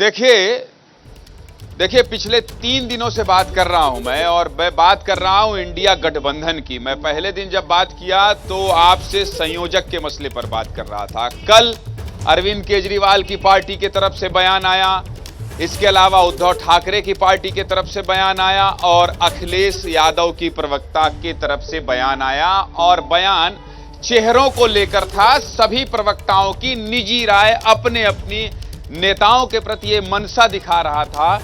देखिए पिछले 3 दिनों से बात कर रहा हूं मैं, और मैं बात कर रहा हूं इंडिया गठबंधन की। मैं पहले दिन जब बात किया तो आपसे संयोजक के मसले पर बात कर रहा था। कल अरविंद केजरीवाल की पार्टी की तरफ से बयान आया, इसके अलावा उद्धव ठाकरे की पार्टी की तरफ से बयान आया और अखिलेश यादव की प्रवक्ता की तरफ से बयान आया। और बयान चेहरों को लेकर था, सभी प्रवक्ताओं की निजी राय, अपने अपनी नेताओं के प्रति ये मनसा दिखा रहा था,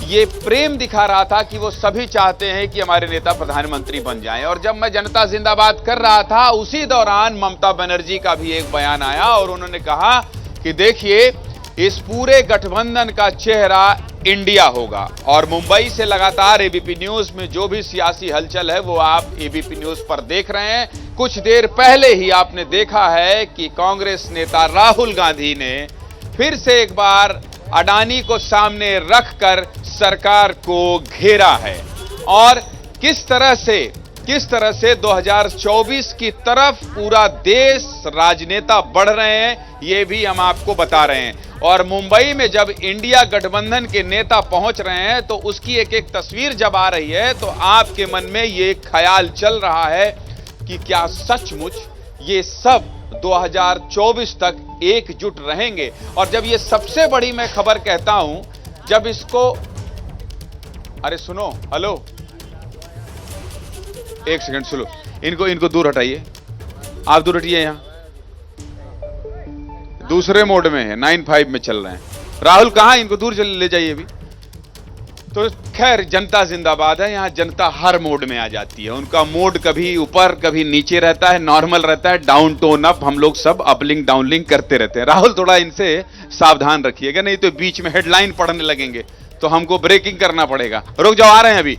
ये प्रेम दिखा रहा था कि वो सभी चाहते हैं कि हमारे नेता प्रधानमंत्री बन जाएं। और जब मैं जनता जिंदाबाद कर रहा था उसी दौरान ममता बनर्जी का भी एक बयान आया और उन्होंने कहा कि देखिए इस पूरे गठबंधन का चेहरा इंडिया होगा। और मुंबई से लगातार एबीपी न्यूज में जो भी सियासी हलचल है वो आप एबीपी न्यूज पर देख रहे हैं। कुछ देर पहले ही आपने देखा है कि कांग्रेस नेता राहुल गांधी ने फिर से एक बार अडानी को सामने रखकर सरकार को घेरा है और किस तरह से 2024 की तरफ पूरा देश राजनेता बढ़ रहे हैं ये भी हम आपको बता रहे हैं। और मुंबई में जब इंडिया गठबंधन के नेता पहुंच रहे हैं तो उसकी एक एक तस्वीर जब आ रही है तो आपके मन में ये ख्याल चल रहा है कि क्या सचमुच ये सब 2024 तक एकजुट रहेंगे। और जब ये सबसे बड़ी मैं खबर कहता हूं, जब इसको, अरे सुनो, हेलो, एक सेकंड सुनो, इनको दूर हटाइए, आप दूर हटिए। यहां दूसरे मोड में है, 9.5 में चल रहे हैं। राहुल कहां, इनको दूर ले जाइए अभी। तो खैर जनता जिंदाबाद है, यहां जनता हर मोड में आ जाती है, उनका मोड कभी ऊपर कभी नीचे रहता है, नॉर्मल रहता है, डाउन टोन अप, हम लोग सब अपलिंग डाउनलिंग करते रहते हैं। राहुल थोड़ा इनसे सावधान रखिएगा, नहीं तो बीच में हेडलाइन पढ़ने लगेंगे तो हमको ब्रेकिंग करना पड़ेगा। रुक जाओ, आ रहे हैं अभी।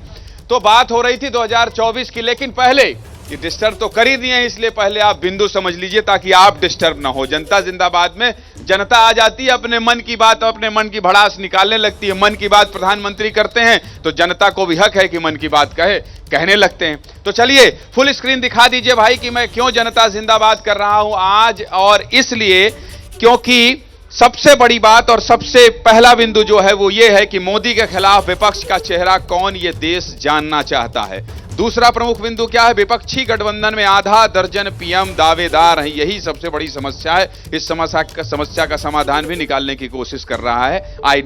तो बात हो रही थी 2024 की, लेकिन पहले ये डिस्टर्ब तो कर ही दिए हैं, इसलिए पहले आप बिंदु समझ लीजिए ताकि आप डिस्टर्ब ना हो। जनता जिंदाबाद में जनता आ जाती है, अपने मन की बात, अपने मन की भड़ास निकालने लगती है। मन की बात प्रधानमंत्री करते हैं तो जनता को भी हक है कि मन की बात कहने लगते हैं। तो चलिए फुल स्क्रीन दिखा दीजिए भाई कि मैं क्यों जनता जिंदाबाद कर रहा हूं आज, और इसलिए क्योंकि सबसे बड़ी बात और सबसे पहला बिंदु जो है वो ये है कि मोदी के खिलाफ विपक्ष का चेहरा कौन, ये देश जानना चाहता है। दूसरा प्रमुख बिंदु क्या है, विपक्षी गठबंधन में आधा दर्जन पीएम दावेदार हैं, यही सबसे बड़ी समस्या है। इस समस्या का समाधान भी निकालने की कोशिश कर रहा है I...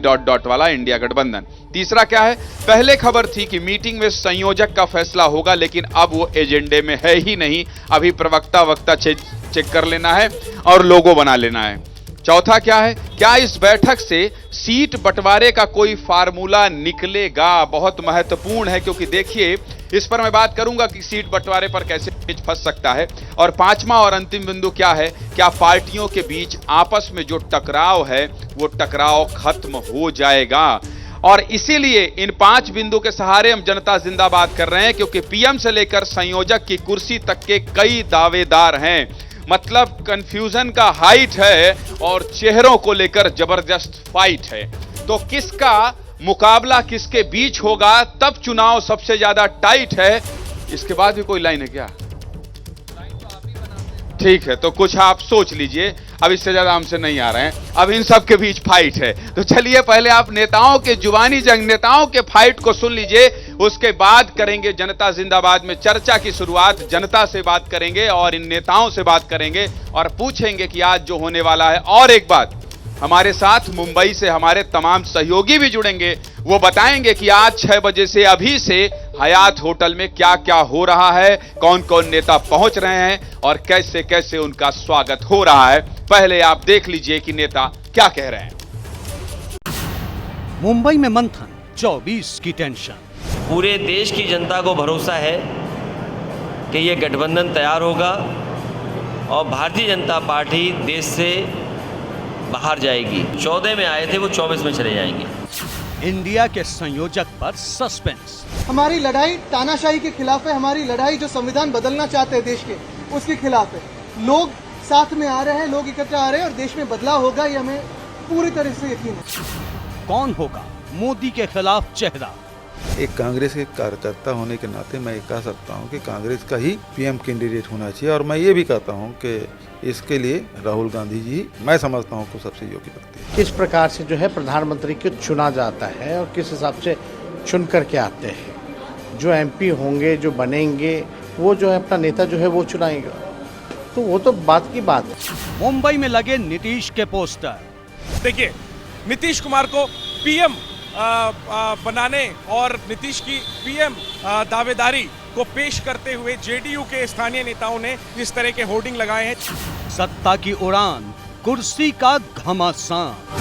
वाला इंडिया गठबंधन। तीसरा क्या है, पहले खबर थी कि मीटिंग में संयोजक का फैसला होगा, लेकिन अब वो एजेंडे में है ही नहीं, अभी प्रवक्ता वक्ता चेक कर लेना है और लोगो बना लेना है। चौथा क्या है, क्या इस बैठक से सीट बंटवारे का कोई फार्मूला निकलेगा, बहुत महत्वपूर्ण है, क्योंकि देखिए इस पर मैं बात करूंगा कि सीट बंटवारे पर कैसे फंस सकता है। और पांचवा और अंतिम बिंदु क्या है, क्या पार्टियों के बीच आपस में जो टकराव है वो टकराव खत्म हो जाएगा। और इसीलिए इन 5 बिंदु के सहारे हम जनता जिंदाबाद कर रहे हैं, क्योंकि पीएम से लेकर संयोजक की कुर्सी तक के कई दावेदार हैं। मतलब कंफ्यूजन का हाइट है और चेहरों को लेकर जबरदस्त फाइट है। तो किसका मुकाबला किसके बीच होगा, तब चुनाव सबसे ज्यादा टाइट है। इसके बाद भी कोई लाइन है क्या? ठीक है, तो कुछ आप सोच लीजिए, अब इससे ज्यादा हमसे नहीं आ रहे हैं। अब इन सब के बीच फाइट है, तो चलिए पहले आप नेताओं के जुबानी जंग, नेताओं के फाइट को सुन लीजिए, उसके बाद करेंगे जनता जिंदाबाद में चर्चा की शुरुआत। जनता से बात करेंगे और इन नेताओं से बात करेंगे और पूछेंगे कि आज जो होने वाला है। और एक बात, हमारे साथ मुंबई से हमारे तमाम सहयोगी भी जुड़ेंगे, वो बताएंगे कि आज 6 बजे से अभी से हयात होटल में क्या क्या हो रहा है, कौन कौन नेता पहुंच रहे हैं और कैसे कैसे उनका स्वागत हो रहा है। पहले आप देख लीजिए कि नेता क्या कह रहे हैं। मुंबई में मंथन, 24 की टेंशन। पूरे देश की जनता को भरोसा है कि ये गठबंधन तैयार होगा और भारतीय जनता पार्टी देश से बाहर जाएगी। 14 में आए थे, वो 24 में चले जाएंगे। इंडिया के संयोजक पर सस्पेंस। हमारी लड़ाई तानाशाही के खिलाफ है, हमारी लड़ाई जो संविधान बदलना चाहते हैं देश के, उसके खिलाफ है। लोग साथ में आ रहे हैं, लोग इकट्ठा आ रहे हैं और देश में बदलाव होगा, ये हमें पूरी तरह से यकीन है। कौन होगा मोदी के खिलाफ चेहरा? एक कांग्रेस के कार्यकर्ता होने के नाते मैं ये कह सकता हूँ कि कांग्रेस का ही पीएम कैंडिडेट होना चाहिए, और मैं ये भी कहता हूँ कि इसके लिए राहुल गांधी जी मैं समझता हूँ को सबसे योग्य व्यक्ति है। किस प्रकार से जो है प्रधानमंत्री को चुना जाता है और किस हिसाब से चुन करके आते हैं, जो एमपी होंगे जो बनेंगे वो जो है अपना नेता जो है वो चुनाएगा, तो वो तो बात की बात है। मुंबई में लगे नीतीश के पोस्टर। देखिए, नीतीश कुमार को पीएम बनाने और नीतीश की पीएम दावेदारी को पेश करते हुए जेडीयू के स्थानीय नेताओं ने इस तरह के होर्डिंग लगाए हैं। सत्ता की उड़ान, कुर्सी का घमासान।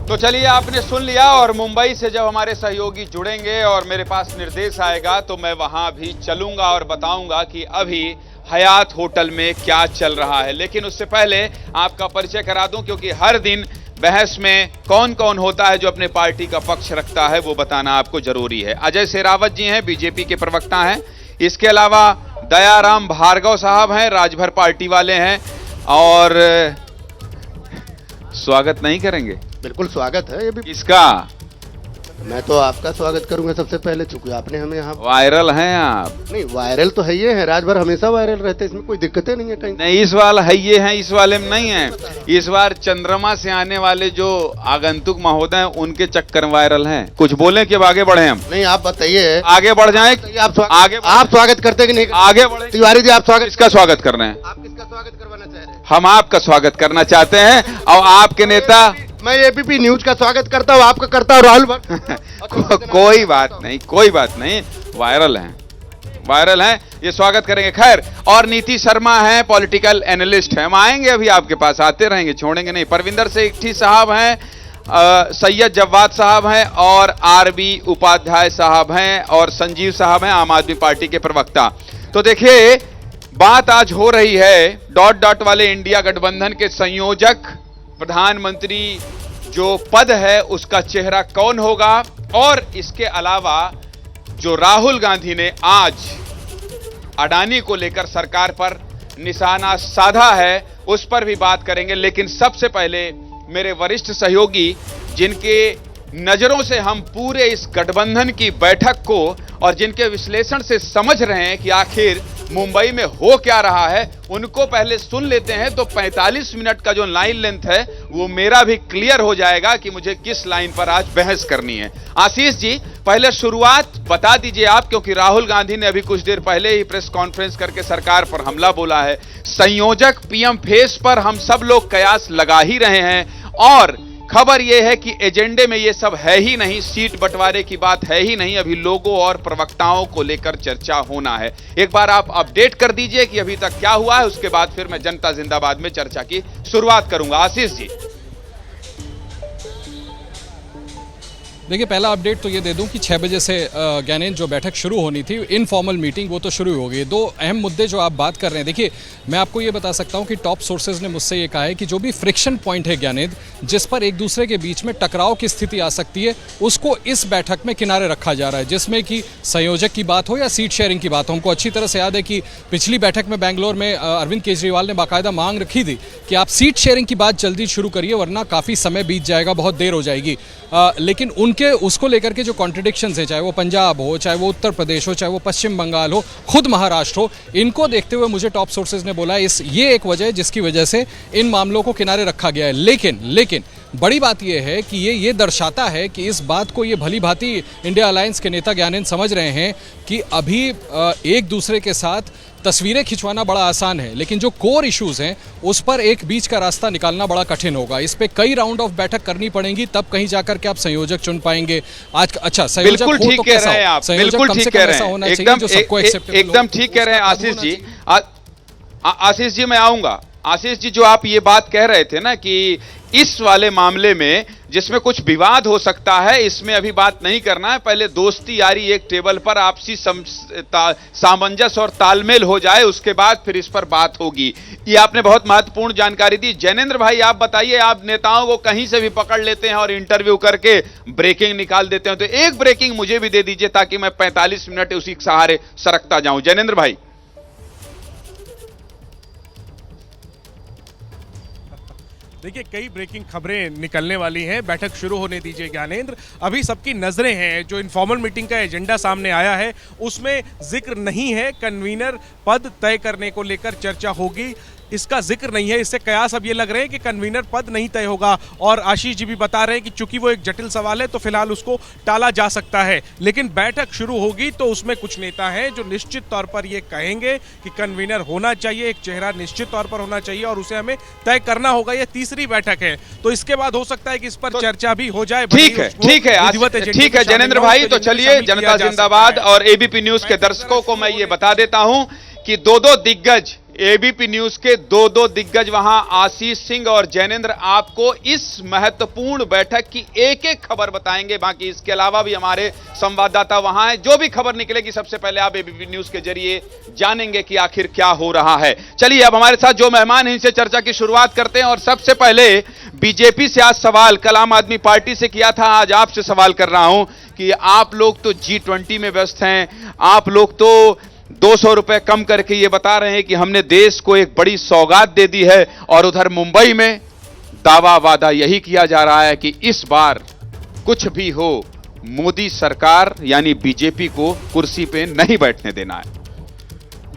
तो चलिए, आपने सुन लिया, और मुंबई से जब हमारे सहयोगी जुड़ेंगे और मेरे पास निर्देश आएगा तो मैं वहां भी चलूंगा और बताऊंगा कि अभी हयात होटल में क्या चल रहा है। लेकिन उससे पहले आपका परिचय करा दूं, क्योंकि हर दिन बहस में कौन कौन होता है जो अपने पार्टी का पक्ष रखता है वो बताना आपको जरूरी है। अजय शेरावत जी हैं, बीजेपी के प्रवक्ता हैं। इसके अलावा दयाराम भार्गव साहब हैं, राजभर पार्टी वाले हैं। और स्वागत नहीं करेंगे? बिल्कुल स्वागत है। ये भी किसका? मैं तो आपका स्वागत करूंगा सबसे पहले, चूंकि आपने हमें यहाँ वायरल हैं आप। नहीं, वायरल तो है ये है, राजभर हमेशा वायरल रहते हैं, इसमें कोई दिक्कतें नहीं है कहीं। नहीं, इस बार है ये हैं, इस वाले में नहीं है। इस बार चंद्रमा से आने वाले जो आगंतुक महोदय हैं उनके चक्कर वायरल हैं। कुछ बोले कि अब आगे बढ़े हम? नहीं, आप बताइए, आगे बढ़ जाएं। आप स्वागत करते कि नहीं? आगे बढ़े। तिवारी जी, आप स्वागत किसका स्वागत कर रहे हैं? आप किसका स्वागत करवाना चाह रहे हैं? हम आपका स्वागत करना चाहते हैं, और आपके नेता मैं एबीपी न्यूज का स्वागत करता हूँ, आपका करता हूँ राहुल भर। कोई बात नहीं, कोई बात नहीं, वायरल हैं, वायरल हैं, ये स्वागत करेंगे। खैर, और नीति शर्मा हैं, पॉलिटिकल एनालिस्ट हैं, हम आएंगे अभी आपके पास, आते रहेंगे, छोड़ेंगे नहीं। परविंदर सेठी साहब हैं, सैयद जव्वाद साहब हैं, और आरबी उपाध्याय साहब हैं, और संजीव साहब हैं, आम आदमी पार्टी के प्रवक्ता। तो देखिए, बात आज हो रही है डॉट डॉट वाले इंडिया गठबंधन के संयोजक प्रधानमंत्री जो पद है उसका चेहरा कौन होगा, और इसके अलावा जो राहुल गांधी ने आज अडानी को लेकर सरकार पर निशाना साधा है उस पर भी बात करेंगे। लेकिन सबसे पहले मेरे वरिष्ठ सहयोगी, जिनके नजरों से हम पूरे इस गठबंधन की बैठक को और जिनके विश्लेषण से समझ रहे हैं कि आखिर मुंबई में हो क्या रहा है, उनको पहले सुन लेते हैं। तो 45 मिनट का जो लाइन लेंथ है वो मेरा भी क्लियर हो जाएगा कि मुझे किस लाइन पर आज बहस करनी है। आशीष जी, पहले शुरुआत बता दीजिए आप, क्योंकि राहुल गांधी ने अभी कुछ देर पहले ही प्रेस कॉन्फ्रेंस करके सरकार पर हमला बोला है। संयोजक पीएम फेस पर हम सब लोग कयास लगा ही रहे हैं, और खबर यह है कि एजेंडे में यह सब है ही नहीं, सीट बंटवारे की बात है ही नहीं, अभी लोगों और प्रवक्ताओं को लेकर चर्चा होना है। एक बार आप अपडेट कर दीजिए कि अभी तक क्या हुआ है, उसके बाद फिर मैं जनता जिंदाबाद में चर्चा की शुरुआत करूंगा। आशीष जी। देखिए, पहला अपडेट तो ये दे दूं कि 6 बजे से ज्ञानेंद्र जो बैठक शुरू होनी थी, इनफॉर्मल मीटिंग, वो तो शुरू हो गई। दो अहम मुद्दे जो आप बात कर रहे हैं, देखिए मैं आपको ये बता सकता हूं कि टॉप सोर्सेज ने मुझसे ये कहा है कि जो भी फ्रिक्शन पॉइंट है ज्ञानेंद्र, जिस पर एक दूसरे के बीच में टकराव की स्थिति आ सकती है, उसको इस बैठक में किनारे रखा जा रहा है। जिसमें कि संयोजक की बात हो या सीट शेयरिंग की बात हो। हमको अच्छी तरह से याद है कि पिछली बैठक में बेंगलोर में अरविंद केजरीवाल ने बाकायदा मांग रखी थी कि आप सीट शेयरिंग की बात जल्दी शुरू करिए, वरना काफ़ी समय बीत जाएगा, बहुत देर हो जाएगी। लेकिन उनके उसको लेकर के जो कॉन्ट्रडिक्शंस हैं, चाहे वो पंजाब हो, चाहे वो उत्तर प्रदेश हो, चाहे वो पश्चिम बंगाल हो, खुद महाराष्ट्र हो, इनको देखते हुए मुझे टॉप सोर्सेज ने बोला ये एक वजह है जिसकी वजह से इन मामलों को किनारे रखा गया है। लेकिन बड़ी बात यह है कि ये दर्शाता है कि इस बात को ये भली भांति इंडिया अलायंस के नेता ज्ञानेंद्र समझ रहे हैं कि अभी एक दूसरे के साथ तस्वीरें खिंचवाना बड़ा आसान है, लेकिन जो कोर इश्यूज हैं उस पर एक बीच का रास्ता निकालना बड़ा कठिन होगा। इस पे कई राउंड ऑफ बैठक करनी पड़ेंगी, तब कहीं जाकर के आप संयोजक चुन पाएंगे। आज अच्छा संयोजक बिल्कुल ठीक कह रहे हैं आप, बिल्कुल ठीक कह रहे हैं, एकदम ठीक कह रहे हैं आशीष जी। आशीष जी, मैं आऊंगा। आशीष जी, जो आप ये बात कह रहे थे ना कि इस वाले मामले में जिसमें कुछ विवाद हो सकता है, इसमें अभी बात नहीं करना है, पहले दोस्ती यारी एक टेबल पर आपसी सामंजस्य और तालमेल हो जाए, उसके बाद फिर इस पर बात होगी। ये आपने बहुत महत्वपूर्ण जानकारी दी। जैनेंद्र भाई, आप बताइए, आप नेताओं को कहीं से भी पकड़ लेते हैं और इंटरव्यू करके ब्रेकिंग निकाल देते हैं, तो एक ब्रेकिंग मुझे भी दे दीजिए ताकि मैं 45 मिनट उसी के सहारे सरकता जाऊं। जैनेंद्र भाई। देखिए कई ब्रेकिंग खबरें निकलने वाली हैं, बैठक शुरू होने दीजिए ज्ञानेंद्र। अभी सबकी नजरें हैं, जो इनफॉर्मल मीटिंग का एजेंडा सामने आया है उसमें जिक्र नहीं है, कन्वीनर पद तय करने को लेकर चर्चा होगी, इसका जिक्र नहीं है। इससे कयास अब ये लग रहे हैं कि कन्वीनर पद नहीं तय होगा, और आशीष जी भी बता रहे हैं कि चूंकि वो एक जटिल सवाल है तो फिलहाल उसको टाला जा सकता है, लेकिन बैठक शुरू होगी तो उसमें कुछ नेता हैं जो निश्चित तौर पर ये कहेंगे कि कन्वीनर होना चाहिए, एक चेहरा निश्चित तौर पर होना चाहिए और उसे हमें तय करना होगा। ये तीसरी बैठक है, तो इसके बाद हो सकता है कि इस पर चर्चा भी हो जाए। ठीक है, ठीक है जैनेंद्र भाई, तो चलिए जनता जिंदाबाद और एबीपी न्यूज के दर्शकों को मैं ये बता देता हूं कि दो दिग्गज, एबीपी न्यूज के दो दिग्गज वहां आशीष सिंह और जैनेंद्र आपको इस महत्वपूर्ण बैठक की एक एक खबर बताएंगे। बाकी इसके अलावा भी हमारे संवाददाता वहां हैं, जो भी खबर निकलेगी सबसे पहले आप एबीपी न्यूज के जरिए जानेंगे कि आखिर क्या हो रहा है। चलिए अब हमारे साथ जो मेहमान हैं इनसे चर्चा की शुरुआत करते हैं, और सबसे पहले बीजेपी से आज सवाल कल आम आदमी पार्टी से किया था, आज आपसे सवाल कर रहा हूं कि आप लोग तो G20 में व्यस्त हैं, आप लोग तो 200 रुपए कम करके ये बता रहे हैं कि हमने देश को एक बड़ी सौगात दे दी है, और उधर मुंबई में दावा वादा यही किया जा रहा है कि इस बार कुछ भी हो मोदी सरकार यानी बीजेपी को कुर्सी पे नहीं बैठने देना है।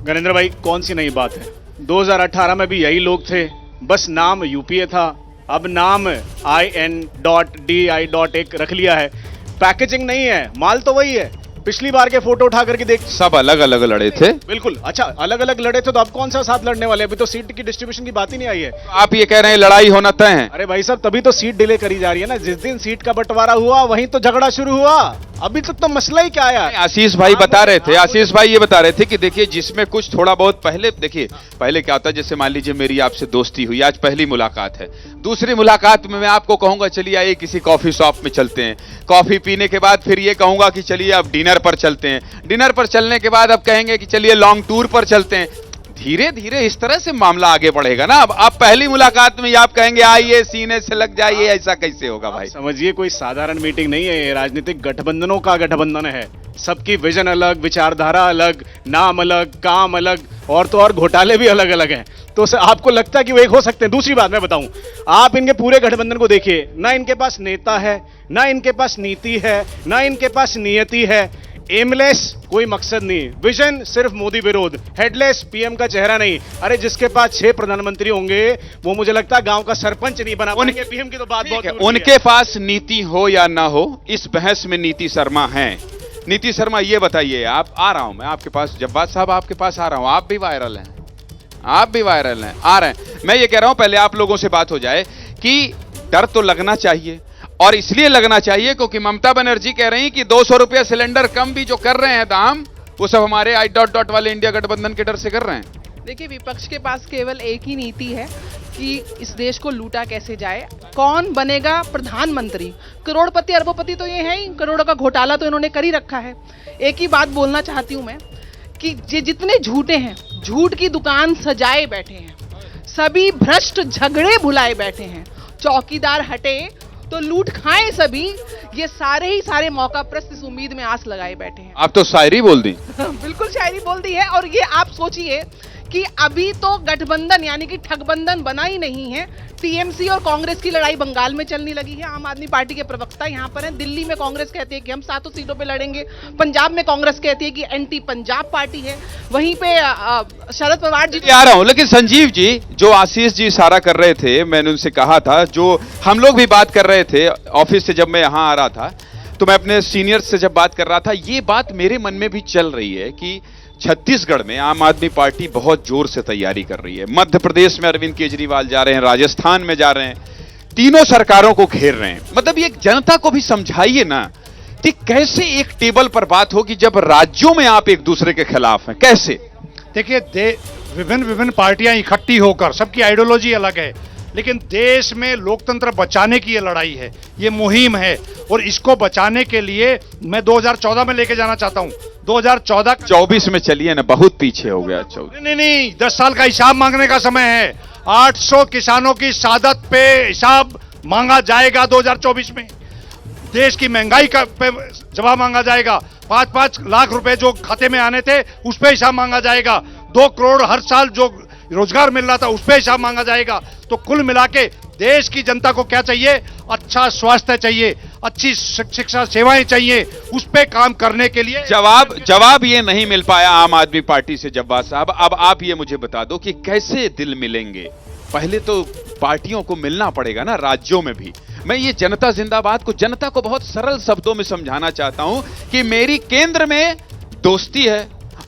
गणेंद्र भाई कौन सी नई बात है, 2018 में भी यही लोग थे, बस नाम यूपीए था, अब नाम IN.DI.1 रख लिया है। पैकेजिंग नहीं है, माल तो वही है। पिछली बार के फोटो उठा करके देख, सब अलग अलग लड़े थे। बिल्कुल, अच्छा अलग अलग लड़े थे तो अब कौन सा साथ लड़ने वाले, अभी तो सीट की डिस्ट्रीब्यूशन की बात ही नहीं आई है। आप ये कह रहे हैं लड़ाई होना तय है? अरे भाई साहब, तभी तो सीट डिले करी जा रही है ना, जिस दिन सीट का बंटवारा हुआ वहीं तो झगड़ा शुरू हुआ, अभी तक तो मसला ही क्या आया। आशीष भाई बता रहे थे, आशीष भाई ये बता रहे थे कि देखिए जिसमें कुछ थोड़ा बहुत पहले, देखिए पहले क्या होता है, जैसे मान लीजिए मेरी आपसे दोस्ती हुई, आज पहली मुलाकात है, दूसरी मुलाकात में मैं आपको कहूंगा चलिए आइए किसी कॉफी शॉप में चलते हैं, कॉफी पीने के बाद फिर ये कहूंगा कि चलिए अब डिनर पर चलते हैं, डिनर पर चलने के बाद अब कहेंगे कि चलिए लॉन्ग टूर पर चलते हैं। धीरे धीरे इस तरह से मामला आगे बढ़ेगा ना। अब आप पहली मुलाकात में आप कहेंगे आइए सीने से लग जाइए, ऐसा कैसे होगा भाई? समझिए कोई साधारण मीटिंग नहीं है, ये राजनीतिक गठबंधनों का गठबंधन है। सबकी विजन अलग, विचारधारा अलग, नाम अलग, काम अलग, और तो और घोटाले भी अलग अलग हैं। तो आपको लगता है कि वो एक हो सकते हैं? दूसरी बात मैं बताऊं, आप इनके पूरे गठबंधन को देखिए, ना इनके पास नेता है, ना इनके पास नीति है, ना इनके पास नियति है, एमलेस कोई मकसद नहीं, विजन सिर्फ मोदी विरोध, हेडलेस पीएम का चेहरा नहीं। अरे जिसके पास 6 प्रधानमंत्री होंगे वो मुझे लगता है गांव का सरपंच नहीं बना पाएंगे, पीएम की तो बात बहुत दूर की है। उनके पास नीति हो या ना हो, इस बहस में नीति शर्मा हैं। नीति शर्मा ये बताइए, आप आ रहा हूं मैं आपके पास, जब्बार साहब आपके पास आ रहा हूं, आप भी वायरल हैं, आप भी वायरल हैं, आ रहे हैं। मैं ये कह रहा हूं पहले आप लोगों से बात हो जाए कि डर तो लगना चाहिए, और इसलिए लगना चाहिए क्योंकि ममता बनर्जी कह रही कि 200 रुपया सिलेंडर कम भी जो कर रहे हैं दाम, वो सब हमारे I. वाले इंडिया गठबंधन के डर से कर रहे हैं। देखिए विपक्ष के पास केवल एक ही नीति है कि इस देश को लूटा कैसे जाए, कौन बनेगा प्रधानमंत्री। करोड़पति अरबोपति तो ये है ही, करोड़ों का घोटाला तो इन्होंने कर ही रखा है। एक ही बात बोलना चाहती हूँ मैं कि जितने झूठे हैं, झूठ की दुकान सजाए बैठे हैं, सभी भ्रष्ट झगड़े भुलाए बैठे हैं, चौकीदार हटे तो लूट खाएं सभी, ये सारे ही सारे मौका प्रस्त इस उम्मीद में आस लगाए बैठे हैं। आप तो शायरी बोल दी। बिल्कुल शायरी बोल दी है। और ये आप सोचिए कि अभी तो गठबंधन यानी कि ठगबंधन बना ही नहीं है, टीएमसी और कांग्रेस की लड़ाई बंगाल में चलने लगी है। आम आदमी पार्टी के प्रवक्ता यहाँ पर हैं, दिल्ली में कांग्रेस कहती है कि हम 7 सीटों पे लड़ेंगे, पंजाब में कांग्रेस कहती है कि एंटी पंजाब पार्टी है, वहीं पे शरद पवार जी आ रहा हूं। लेकिन संजीव जी, जो आशीष जी इशारा कर रहे थे, मैंने उनसे कहा था, जो हम लोग भी बात कर रहे थे ऑफिस से, जब मैं यहाँ आ रहा था तो मैं अपने सीनियर्स से जब बात कर रहा था, ये बात मेरे मन में भी चल रही है कि छत्तीसगढ़ में आम आदमी पार्टी बहुत जोर से तैयारी कर रही है, मध्य प्रदेश में अरविंद केजरीवाल जा रहे हैं, राजस्थान में जा रहे हैं, तीनों सरकारों को घेर रहे हैं। मतलब ये जनता को भी समझाइए ना कि कैसे एक टेबल पर बात होगी जब राज्यों में आप एक दूसरे के खिलाफ हैं, कैसे? देखिए विभिन्न पार्टियां इकट्ठी होकर, सबकी आइडियोलॉजी अलग है, लेकिन देश में लोकतंत्र बचाने की ये लड़ाई है, ये मुहिम है, और इसको बचाने के लिए मैं 2014 में लेके जाना चाहता हूं। 2024 में चलिए ना, बहुत पीछे हो गया। नहीं, 10 साल का हिसाब मांगने का समय है। 800 किसानों की शहादत पे हिसाब मांगा जाएगा 2024 में। देश की महंगाई का पे जवाब मांगा जाएगा। 5-5 लाख रुपए जो खाते में आने थे उस पे हिसाब मांगा जाएगा। 2 करोड़ हर साल जो रोजगार मिल रहा था उस पे हिसाब मांगा जाएगा। तो कुल मिला के देश की जनता को क्या चाहिए? अच्छा स्वास्थ्य चाहिए, अच्छी शिक्षा सेवाएं चाहिए, उस पे काम करने के लिए जवाब ये नहीं मिल पाया आम आदमी पार्टी से जब्बार साहब। अब आप ये मुझे बता दो कि कैसे दिल मिलेंगे। पहले तो पार्टियों को मिलना पड़ेगा ना, राज्यों में भी। मैं ये जनता जिंदाबाद को, जनता को बहुत सरल शब्दों में समझाना चाहता हूं कि मेरी केंद्र में दोस्ती है,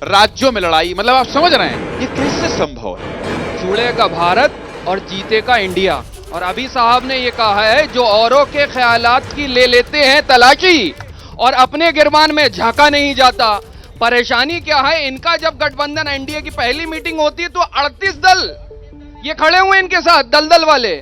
राज्यों में लड़ाई। मतलब आप समझ रहे हैं ये कैसे संभव है? जुड़ेगा भारत और जीतेगा इंडिया। और अभी साहब ने ये कहा है, जो औरों के ख्यालात की ले लेते हैं तलाशी और अपने गिरबान में झांका नहीं जाता। परेशानी क्या है इनका, जब गठबंधन एनडीए की पहली मीटिंग होती है तो 38 दल ये खड़े हुए इनके साथ, दलदल वाले,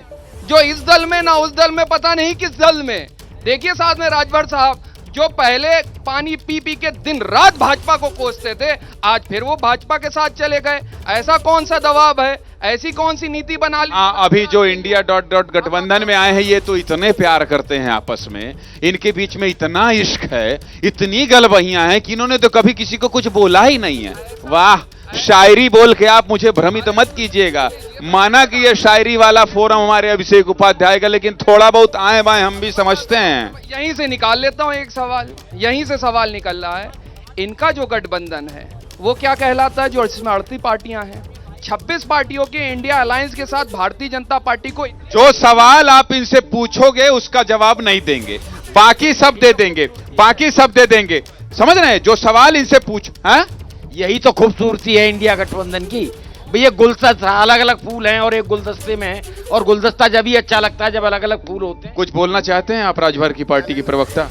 जो इस दल में ना उस दल में, पता नहीं किस दल में। देखिए साथ में राजभर साहब, जो पहले पानी पी पी के दिन रात भाजपा को कोसते थे, आज फिर वो भाजपा के साथ चले गए। ऐसा कौन सा दबाव है, ऐसी कौन सी नीति बना ली? अभी जो इंडिया गठबंधन में आए हैं, ये तो इतने प्यार करते हैं आपस में, इनके बीच में इतना इश्क है, इतनी गलबहियां हैं कि इन्होंने तो कभी किसी को कुछ बोला ही नहीं है। वाह, शायरी बोल के आप मुझे भ्रमित मत कीजिएगा। माना कि ये शायरी वाला फोरम हमारे अभिषेक उपाध्याय का, लेकिन थोड़ा बहुत आए बाएं हम भी समझते हैं। यहीं से निकाल लेता हूं एक सवाल, यहीं से सवाल निकल रहा है। इनका जो गठबंधन है वो क्या कहलाता है, जो इसमें 38 पार्टियां हैं, 26 पार्टियों के इंडिया अलायंस के साथ भारतीय जनता पार्टी को। जो सवाल आप इनसे पूछोगे उसका जवाब नहीं देंगे, बाकी सब दे देंगे, बाकी सब दे देंगे। समझ रहे हैं? जो सवाल इनसे पूछ, हाँ? यही तो खूबसूरती है इंडिया गठबंधन की। भैया गुलदस्ता, अलग अलग फूल हैं और एक गुलदस्ते में है, और गुलदस्ता जब ही अच्छा लगता है जब अलग अलग फूल होते हैं। कुछ बोलना चाहते हैं आप राजभर की पार्टी की प्रवक्ता?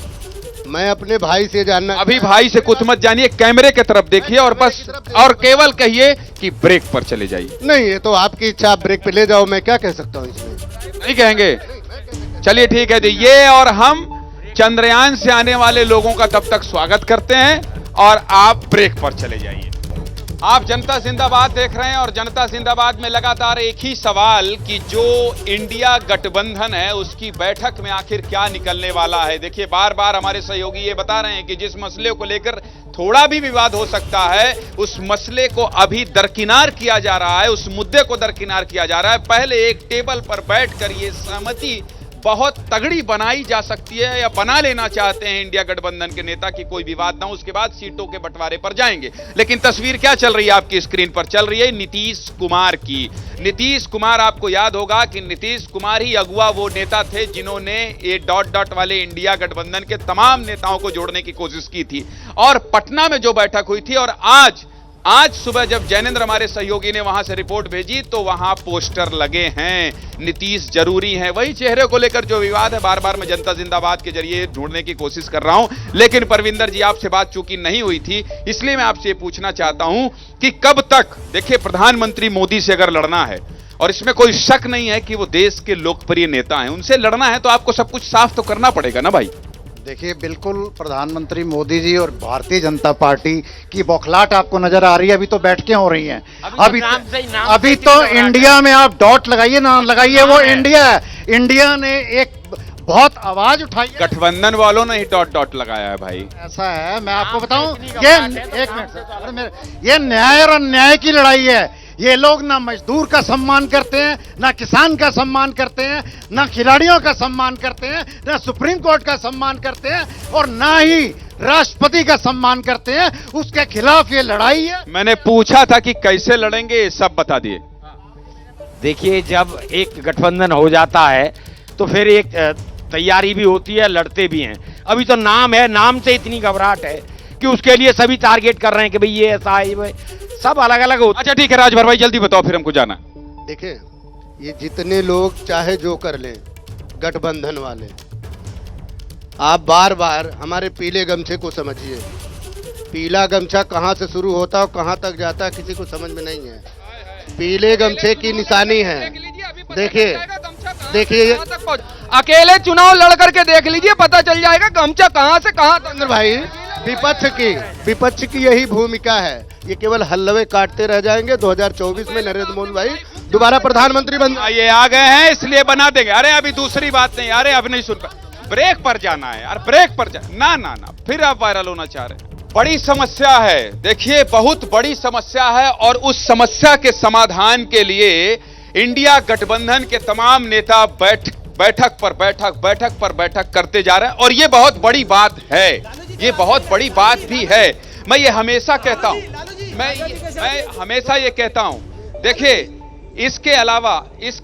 मैं अपने भाई से जानना, अभी भाई से कुछ मत जानिए, कैमरे की तरफ देखिए और बस, और केवल कहिए कि ब्रेक पर चले जाइए। नहीं, ये तो आपकी इच्छा, आप ब्रेक पे ले जाओ, मैं क्या कह सकता हूँ इसमें? नहीं कहेंगे? चलिए ठीक है जी। ये और हम चंद्रयान से आने वाले लोगों का तब तक स्वागत करते हैं और आप ब्रेक पर चले जाइए। आप जनता जिंदाबाद देख रहे हैं और जनता जिंदाबाद में लगातार एक ही सवाल कि जो इंडिया गठबंधन है उसकी बैठक में आखिर क्या निकलने वाला है। देखिए, बार बार हमारे सहयोगी ये बता रहे हैं कि जिस मसले को लेकर थोड़ा भी विवाद हो सकता है, उस मसले को अभी दरकिनार किया जा रहा है, उस मुद्दे को दरकिनार किया जा रहा है। पहले एक टेबल पर बैठकर ये सहमति बहुत तगड़ी बनाई जा सकती है, या बना लेना चाहते हैं इंडिया गठबंधन के नेता कि कोई विवाद ना हो, उसके बाद सीटों के बंटवारे पर जाएंगे। लेकिन तस्वीर क्या चल रही है आपकी स्क्रीन पर? चल रही है नीतीश कुमार की। नीतीश कुमार, आपको याद होगा कि नीतीश कुमार ही अगुआ वो नेता थे जिन्होंने ये ... वाले इंडिया गठबंधन के तमाम नेताओं को जोड़ने की कोशिश की थी। और पटना में जो बैठक हुई थी, और आज सुबह जब जैनेंद्र हमारे सहयोगी ने वहां से रिपोर्ट भेजी तो वहां पोस्टर लगे हैं, नीतीश जरूरी हैं। वही चेहरे को लेकर जो विवाद है, बार बार मैं जनता जिंदाबाद के जरिए ढूंढने की कोशिश कर रहा हूं। लेकिन परविंदर जी, आपसे बात चूंकि नहीं हुई थी, इसलिए मैं आपसे पूछना चाहता हूं कि कब तक, देखिए प्रधानमंत्री मोदी से अगर लड़ना है, और इसमें कोई शक नहीं है कि वो देश के लोकप्रिय नेता हैं, उनसे लड़ना है तो आपको सब कुछ साफ तो करना पड़ेगा ना भाई। देखिए, बिल्कुल प्रधानमंत्री मोदी जी और भारतीय जनता पार्टी की बौखलाहट आपको नजर आ रही है। अभी तो बैठकें हो रही हैं, अभी तो इंडिया में आप डॉट लगाइए ना लगाइए, वो इंडिया है। इंडिया ने एक बहुत आवाज उठाई, गठबंधन वालों ने ही डॉट लगाया है भाई। ऐसा है, मैं आपको बताऊं, ये एक मिनट, ये न्याय और अन्याय की लड़ाई है। ये लोग ना मजदूर का सम्मान करते हैं, ना किसान का सम्मान करते हैं, ना खिलाड़ियों का सम्मान करते हैं, ना सुप्रीम कोर्ट का सम्मान करते हैं, और ना ही राष्ट्रपति का सम्मान करते हैं। उसके खिलाफ ये लड़ाई है। मैंने पूछा था कि कैसे लड़ेंगे, सब बता दिए। देखिए, जब एक गठबंधन हो जाता है तो फिर एक तैयारी भी होती है, लड़ते भी हैं। अभी तो नाम है, नाम से इतनी घबराहट है कि उसके लिए सभी टारगेट कर रहे हैं कि भाई ये ऐसा है, सब अलग अलग होते। अच्छा ठीक है राजभर भाई, जल्दी बताओ फिर हमको जाना। देखिए, ये जितने लोग चाहे जो कर लें, गठबंधन वाले, आप बार बार हमारे पीले गमछे को समझिए। पीला गमछा कहां से शुरू होता है और कहां तक जाता है किसी को समझ में नहीं है। पीले गमछे की निशानी है। देखिए अकेले चुनाव लड़ करके देख लीजिए, पता चल जाएगा गमछा कहां से कहां तक। भाई, विपक्ष की यही भूमिका है। ये केवल हल्लवे काटते रह जाएंगे। 2024 में नरेंद्र मोदी भाई दोबारा प्रधानमंत्री बन, ये आ गए हैं इसलिए बना देंगे। अरे अभी दूसरी बात नहीं, अरे अब नहीं सुन पा, ब्रेक पर जाना है यार, ब्रेक पर जा, ना फिर आप वायरल होना चाह रहे हैं। बड़ी समस्या है, देखिए बहुत बड़ी समस्या है, और उस समस्या के समाधान के लिए इंडिया गठबंधन के तमाम नेता बैठक पर बैठक करते जा रहे हैं और ये बहुत बड़ी बात है, ये बहुत बड़ी बात भी है। मैं ये हमेशा कहता हूं, मैं हमेशा ये कहता हूं, देखिए इसके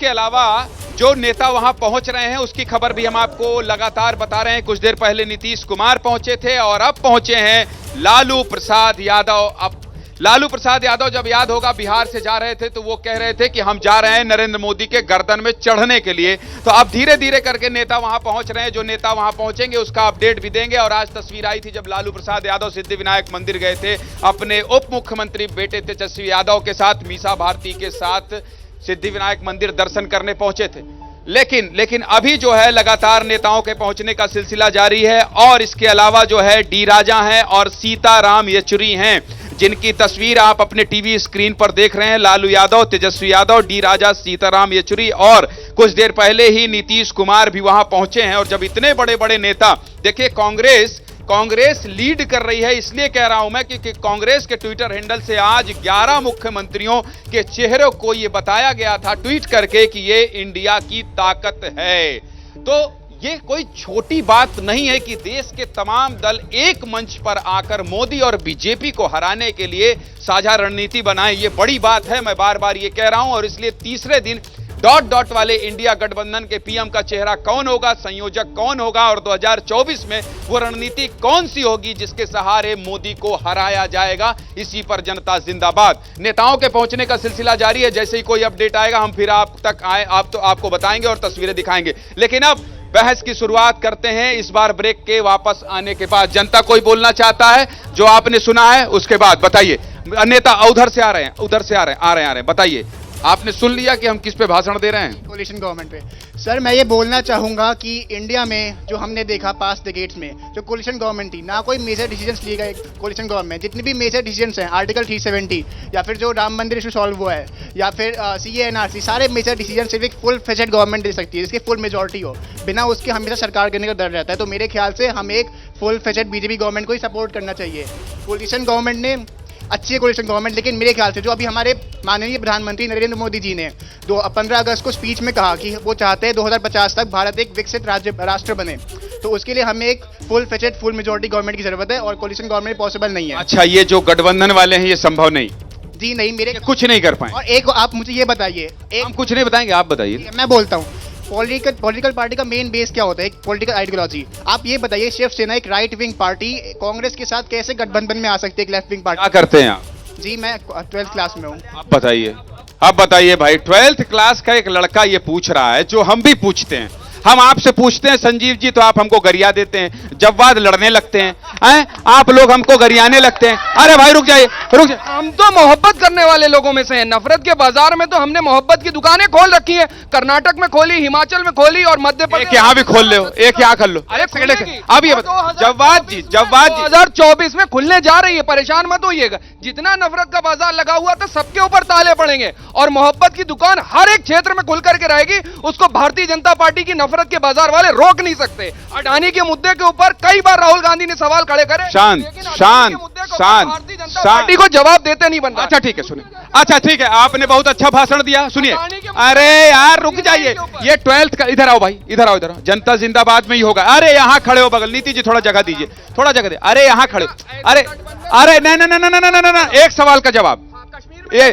अलावा जो नेता वहां पहुंच रहे हैं उसकी खबर भी हम आपको लगातार बता रहे हैं। कुछ देर पहले नीतीश कुमार पहुंचे थे और अब पहुंचे हैं लालू प्रसाद यादव। अब लालू प्रसाद यादव जब याद होगा बिहार से जा रहे थे तो वो कह रहे थे कि हम जा रहे हैं नरेंद्र मोदी के गर्दन में चढ़ने के लिए। तो अब धीरे धीरे करके नेता वहां पहुंच रहे हैं। जो नेता वहां पहुंचेंगे उसका अपडेट भी देंगे। और आज तस्वीर आई थी जब लालू प्रसाद यादव सिद्धिविनायक मंदिर गए थे अपने उप मुख्यमंत्री बेटे तेजस्वी यादव के साथ, मीसा भारती के साथ सिद्धिविनायक मंदिर दर्शन करने पहुंचे थे। लेकिन अभी जो है लगातार नेताओं के पहुंचने का सिलसिला जारी है। और इसके अलावा जो है डी राजा हैं और सीताराम येचुरी हैं, जिनकी तस्वीर आप अपने टीवी स्क्रीन पर देख रहे हैं। लालू यादव, तेजस्वी यादव, डी राजा, सीताराम येचुरी और कुछ देर पहले ही नीतीश कुमार भी वहां पहुंचे हैं। और जब इतने बड़े बड़े नेता, देखिए कांग्रेस लीड कर रही है, इसलिए कह रहा हूं मैं कि कांग्रेस के ट्विटर हैंडल से आज 11 मुख्यमंत्रियों के चेहरों को यह बताया गया था ट्वीट करके कि ये इंडिया की ताकत है। तो ये कोई छोटी बात नहीं है कि देश के तमाम दल एक मंच पर आकर मोदी और बीजेपी को हराने के लिए साझा रणनीति बनाएं। ये बड़ी बात है, मैं बार बार ये कह रहा हूं। और इसलिए तीसरे दिन डॉट वाले इंडिया गठबंधन के पीएम का चेहरा कौन होगा, संयोजक कौन होगा और 2024 में वो रणनीति कौन सी होगी जिसके सहारे मोदी को हराया जाएगा, इसी पर जनता जिंदाबाद। नेताओं के पहुंचने का सिलसिला जारी है। जैसे ही कोई अपडेट आएगा हम फिर आप तक आपको बताएंगे और तस्वीरें दिखाएंगे। लेकिन अब बहस की शुरुआत करते हैं। इस बार ब्रेक के वापस आने के बाद जनता कोई बोलना चाहता है जो आपने सुना है उसके बाद बताइए। नेता उधर से आ रहे हैं, बताइए आपने सुन लिया कि हम किस पे भाषण दे रहे हैं? कोलिशन गवर्नमेंट पे। सर मैं ये बोलना चाहूंगा कि इंडिया में जो हमने देखा पास्ट डिकेड्स में जो कोलिशन गवर्नमेंट थी, ना कोई मेजर डिसीजंस लिए गए कोलिशन गवर्नमेंट। जितनी भी मेजर डिसीजंस हैं, आर्टिकल 370 या फिर जो राम मंदिर इशू सॉल्व हुआ है या फिर CA NRC, सारे मेजर डिसीजन सिर्फ एक फुल फ्लेजेड गवर्नमेंट दे सकती है जिसकी फुल मेजॉरिटी हो। बिना उसके हमेशा सरकार करने का डर रहता है। तो मेरे ख्याल से हम एक फुल फ्लेजेड BJP गवर्नमेंट को ही सपोर्ट करना चाहिए। कोलिशन गवर्नमेंट ने अच्छी है कोलिशन गवर्नमेंट, लेकिन मेरे ख्याल से जो अभी हमारे माननीय प्रधानमंत्री नरेंद्र मोदी जी ने 15 अगस्त को स्पीच में कहा कि वो चाहते हैं 2050 तक भारत एक विकसित राष्ट्र बने, तो उसके लिए हमें एक फुल मेजॉरिटी गवर्नमेंट की जरूरत है और कोलिशन गवर्नमेंट पॉसिबल नहीं है। अच्छा, ये जो गठबंधन वाले हैं ये संभव नहीं? जी नहीं, मेरे कुछ नहीं कर पाए। और एक आप मुझे ये बताइए, हम कुछ नहीं बताएंगे, आप बताइए। मैं बोलता हूँ पॉलिटिकल पार्टी का मेन बेस क्या होता है? एक पॉलिटिकल आइडियोलॉजी। आप ये बताइए, शिवसेना एक राइट विंग पार्टी कांग्रेस के साथ कैसे गठबंधन में आ सकती है एक लेफ्ट विंग पार्टी? क्या करते हैं आप? जी मैं 12th क्लास में हूँ। आप बताइए भाई, 12th क्लास का एक लड़का ये पूछ रहा है जो हम भी पूछते हैं। हम आपसे पूछते हैं संजीव जी तो आप हमको गरिया देते हैं, जब बाद लड़ने लगते हैं, आप लोग हमको गरियाने लगते हैं। अरे भाई रुक जाइए। हम तो मोहब्बत करने वाले लोगों में से हैं। नफरत के बाजार में तो हमने मोहब्बत की दुकानें खोल रखी है। कर्नाटक में खोली, हिमाचल में खोली और मध्य प्रदेश यहाँ भी खोल ले, एक यहाँ कर लो। अरे अब ये जवाब जी 2024 में खुलने जा रही है, परेशान मत होइएगा। जितना नफरत का बाजार लगा हुआ था सबके ऊपर ताले पड़ेंगे और मोहब्बत की दुकान हर एक क्षेत्र में खुल करके रहेगी। उसको भारतीय जनता पार्टी की नफरत के बाजार वाले रोक नहीं सकते। अडानी के मुद्दे के ऊपर कई बार राहुल गांधी ने सवाल खड़े करे, शांत पार्टी को जवाब देते नहीं बन रहा। अच्छा ठीक है, सुनिए। अच्छा ठीक है, आपने बहुत अच्छा भाषण दिया, सुनिए। अरे यार रुक जाइए, ये 12th का, इधर आओ भाई, इधर आओ। जनता जिंदाबाद में ही होगा। अरे यहाँ खड़े हो बगल, नीति जी थोड़ा जगह दीजिए, थोड़ा जगह दे। अरे यहाँ खड़े, अरे ना, एक सवाल का जवाब।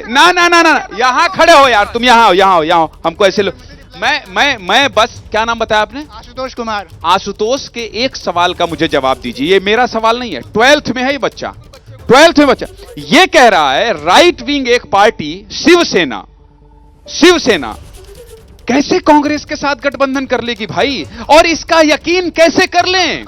ना, यहाँ खड़े हो यार, तुम यहाँ आओ, हमको ऐसे लो। मैं बस, क्या नाम बताया आपने? आशुतोष कुमार। आशुतोष के एक सवाल का मुझे जवाब दीजिए। ये मेरा सवाल नहीं है, 12th में है ये बच्चा, 12th में बच्चा ये कह रहा है राइट विंग एक पार्टी शिवसेना कैसे कांग्रेस के साथ गठबंधन कर लेगी भाई, और इसका यकीन कैसे कर लें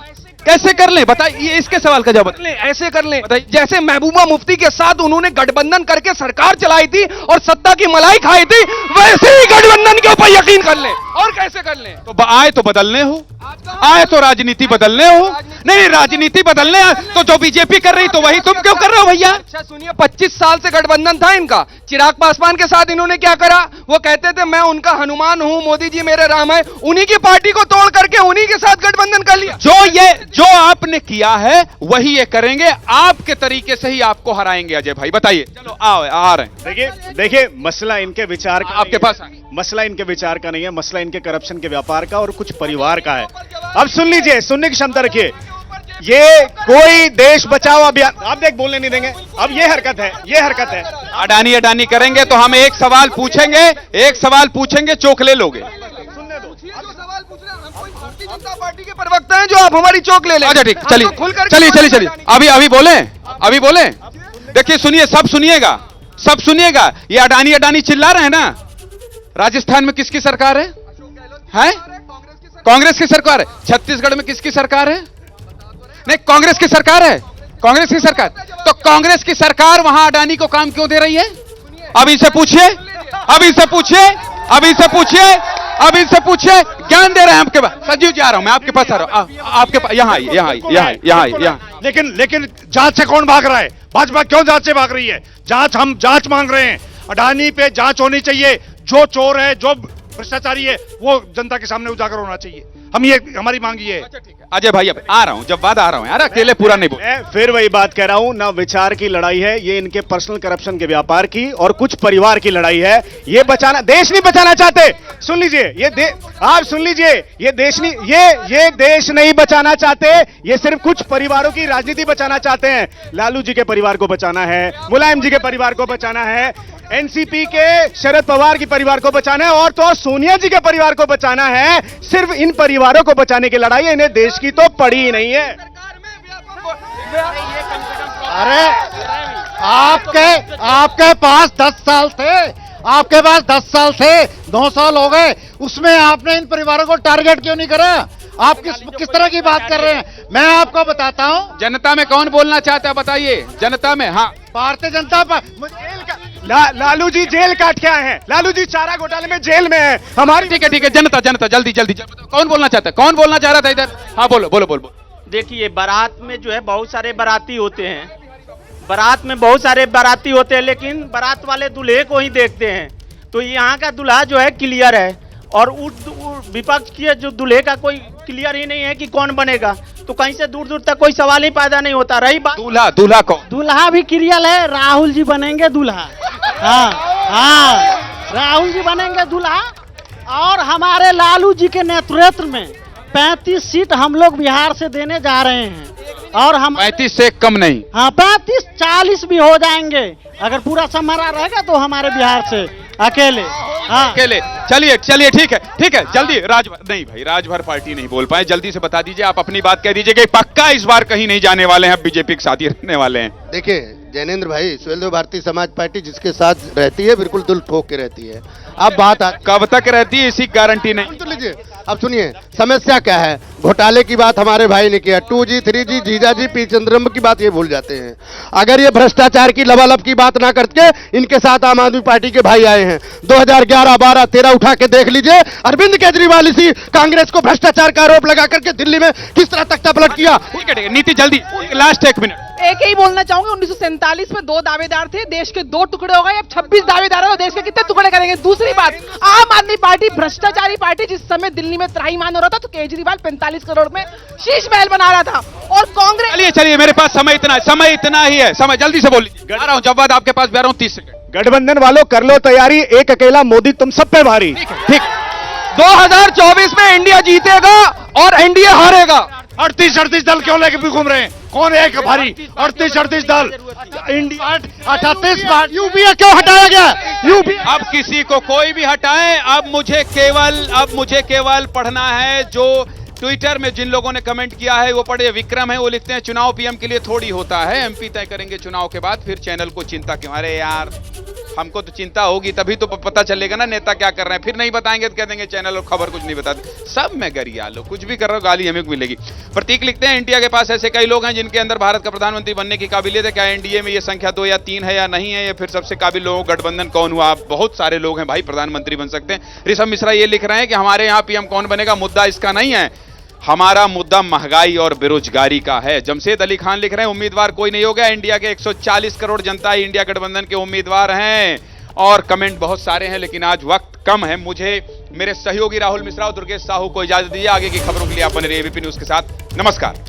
बताइए। इसके सवाल का जवाब ऐसे कर लें जैसे महबूबा मुफ्ती के साथ उन्होंने गठबंधन करके सरकार चलाई थी और सत्ता की मलाई खाई थी, वैसे ही गठबंधन के ऊपर यकीन कर लें। और कैसे कर लें? तो आए तो बदलने हो, आए तो राजनीति बदलने हो। नहीं, राजनीति बदलने तो जो बीजेपी कर रही तो वही तुम क्यों कर रहे हो भैया? अच्छा सुनिए, 25 साल से गठबंधन था इनका। चिराग पासवान के साथ इन्होंने क्या करा? वो कहते थे मैं उनका हनुमान हूं, मोदी जी मेरे राम है। उन्हीं की पार्टी को तोड़ करके उन्हीं के साथ गठबंधन कर लिया। जो आपने किया है वही ये करेंगे, आपके तरीके से ही आपको हराएंगे। अजय भाई बताइए। चलो आ रहे हैं। देखिए मसला इनके विचार का आपके पास मसला इनके विचार का नहीं है, मसला इनके करप्शन के व्यापार का और कुछ परिवार का है। अब सुन लीजिए, सुनने की क्षमता रखिए। ये कोई देश बचाओ अभियान, आप देख बोलने नहीं देंगे। अब ये हरकत है। अडानी करेंगे तो हम एक सवाल पूछेंगे, चोक ले लोगे। भारतीय जनता पार्टी के प्रवक्ता हैं जो आप हमारी चौक ले लें। अच्छा ठीक, चलिए अभी बोले। देखिए सुनिए, सब सुनिएगा। ये अडानी चिल्ला रहे हैं ना। राजस्थान में किसकी सरकार है? कांग्रेस की सरकार है। छत्तीसगढ़ में किसकी सरकार है? नहीं, कांग्रेस की सरकार है। तो कांग्रेस की सरकार वहां अडानी को काम क्यों दे रही है? अभी से पूछिए। ज्ञान दे रहे हैं आपके पास। सजीव जी आ रहा हूं मैं, आपके पास आ रहा हूं। आपके पास यहाँ। लेकिन जांच से कौन भाग रहा है? भाजपा क्यों जांच से भाग रही है? हम जांच मांग रहे हैं। अडानी पे जांच होनी चाहिए। जो चोर है, जो भ्रष्टाचारी है, वो जनता के सामने उजागर होना चाहिए। हमारी मांग ये है। अजय भाई अब आ रहा हूं, जब बाद आ रहा हूं यार, अकेले पूरा नहीं बोल। मैं फिर वही बात कह रहा हूं, ना विचार की लड़ाई है ये, इनके पर्सनल करप्शन के व्यापार की और कुछ परिवार की लड़ाई है। ये बचाना, देश नहीं बचाना चाहते। सुन लीजिए, आप सुन लीजिए, ये देश नहीं बचाना चाहते। ये सिर्फ कुछ परिवारों की राजनीति बचाना चाहते हैं। लालू जी के परिवार को बचाना है, मुलायम जी के परिवार को बचाना है, एनसीपी के शरद पवार के परिवार को बचाना है, और तो और सोनिया जी के परिवार को बचाना है। सिर्फ इन परिवारों को बचाने की लड़ाई है, इन्हें देश की तो पड़ी ही नहीं है। अरे आपके पास 10 साल थे, आपके पास 10 साल थे, 9 साल हो गए, उसमें आपने इन परिवारों को टारगेट क्यों नहीं करा? आप किस तरह की बात कर रहे हैं? मैं आपको बताता हूं। जनता में कौन बोलना चाहता है बताइए? जनता में, हाँ, भारतीय जनता लालू जी जेल काट के आए हैं। लालू जी चारा घोटाले में जेल में है। हमारी ठीक है, जनता जल्दी कौन बोलना चाहता है? कौन बोलना चाह रहा था इधर? हाँ बोलो। देखिए, बारात में जो है बहुत सारे बाराती होते हैं, लेकिन बारात वाले दूल्हे को ही देखते हैं। तो यहाँ का दूल्हा जो है क्लियर है, और विपक्ष की जो दूल्हे का कोई क्लियर ही नहीं है कि कौन बनेगा। तो कहीं से दूर तक कोई सवाल ही पैदा नहीं होता। रही बात दूल्हा को, दूल्हा भी क्लियर है, राहुल जी बनेंगे दूल्हा। हाँ, राहुल जी बनेंगे दूल्हा। और हमारे लालू जी के नेतृत्व में 35 सीट हम लोग बिहार से देने जा रहे हैं, और हम 35 से कम नहीं, हाँ 35-40 भी हो जाएंगे अगर पूरा समारा रहेगा तो हमारे बिहार से अकेले। हाँ अकेले। चलिए ठीक है जल्दी। राजभर पार्टी नहीं बोल पाए, जल्दी से बता दीजिए, आप अपनी बात कह दीजिए कि पक्का इस बार कहीं नहीं जाने वाले हैं, बीजेपी के साथ ही रहने वाले हैं। देखिए जैनेंद्र भाई, सुहेलदेव भारतीय समाज पार्टी जिसके साथ रहती है बिल्कुल दिल ठोक के रहती है। अब बात कब तक रहती है इसी गारंटी नहीं। तो लीजिए, अब सुनिए समस्या क्या है। घोटाले की बात हमारे भाई ने किया, 2G 3G जीजाजी पी चिदम्बरम की बात ये भूल जाते हैं। अगर ये भ्रष्टाचार की लबालब की बात ना करके इनके साथ आम आदमी पार्टी के भाई आए हैं। 2011, 12, 13 उठा के देख लीजिए, अरविंद केजरीवाल इसी कांग्रेस को भ्रष्टाचार का आरोप लगा करके दिल्ली में किस तरह तख्ता पलट किया। ठीक है, नीति जल्दी, लास्ट 1 मिनट। एक ही बोलना चाहूंगी, 1947 में 2 दावेदार थे, देश के 2 टुकड़े हो गए, अब 26 दावेदार है, देश के कितने टुकड़े करेंगे? दूसरी बात, आम आदमी पार्टी भ्रष्टाचारी पार्टी, जिस समय दिल्ली में त्राहीमाम हो रहा था तो केजरीवाल 45 करोड़ में शीश महल बना रहा था, और कांग्रेस। चलिए मेरे पास समय इतना ही है, समय जल्दी से बोलिए। आ रहा हूं, जब बाद आपके पास भी आ रहा हूं, 30 सेकंड। गठबंधन वालों कर लो तैयारी, एक अकेला मोदी तुम सब पे भारी। ठीक 2024 में इंडिया जीतेगा और एनडीए हारेगा। 38 दल क्यों लेके भी घूम रहे हैं? कौन है एक भारी? 38 दल, इंडिया 38 बार। यूपीए क्यों हटाया गया? यूपीए अब किसी को कोई भी हटाए, अब मुझे केवल पढ़ना है जो ट्विटर में जिन लोगों ने कमेंट किया है वो पढ़े। विक्रम है, वो लिखते हैं चुनाव पीएम के लिए थोड़ी होता है, एमपी तय करेंगे चुनाव के बाद, फिर चैनल को चिंता क्यों। अरे यार हमको तो चिंता होगी, तभी तो पता चलेगा ना नेता क्या कर रहे हैं। फिर नहीं बताएंगे तो कह देंगे चैनल और खबर कुछ नहीं बताते। सब में गरिया लो, कुछ भी कर रहे हो गाली हमें मिलेगी। प्रतीक लिखते हैं इंडिया के पास ऐसे कई लोग हैं जिनके अंदर भारत का प्रधानमंत्री बनने की काबिलियत है। क्या एनडीए में ये संख्या 2 या 3 है या नहीं है, या फिर सबसे काबिल लोगों का गठबंधन कौन हुआ? बहुत सारे लोग हैं भाई प्रधानमंत्री बन सकते हैं। ऋषभ मिश्रा ये लिख रहे हैं कि हमारे यहाँ पीएम कौन बनेगा, मुद्दा इसका नहीं है, हमारा मुद्दा महंगाई और बेरोजगारी का है। जमशेद अली खान लिख रहे हैं उम्मीदवार कोई नहीं हो गया, इंडिया के 140 करोड़ जनता ही इंडिया गठबंधन के उम्मीदवार हैं। और कमेंट बहुत सारे हैं लेकिन आज वक्त कम है। मुझे मेरे सहयोगी राहुल मिश्रा और दुर्गेश साहू को इजाजत दीजिए। आगे की खबरों के लिए आप बने रहिए एबीपी न्यूज के साथ। नमस्कार।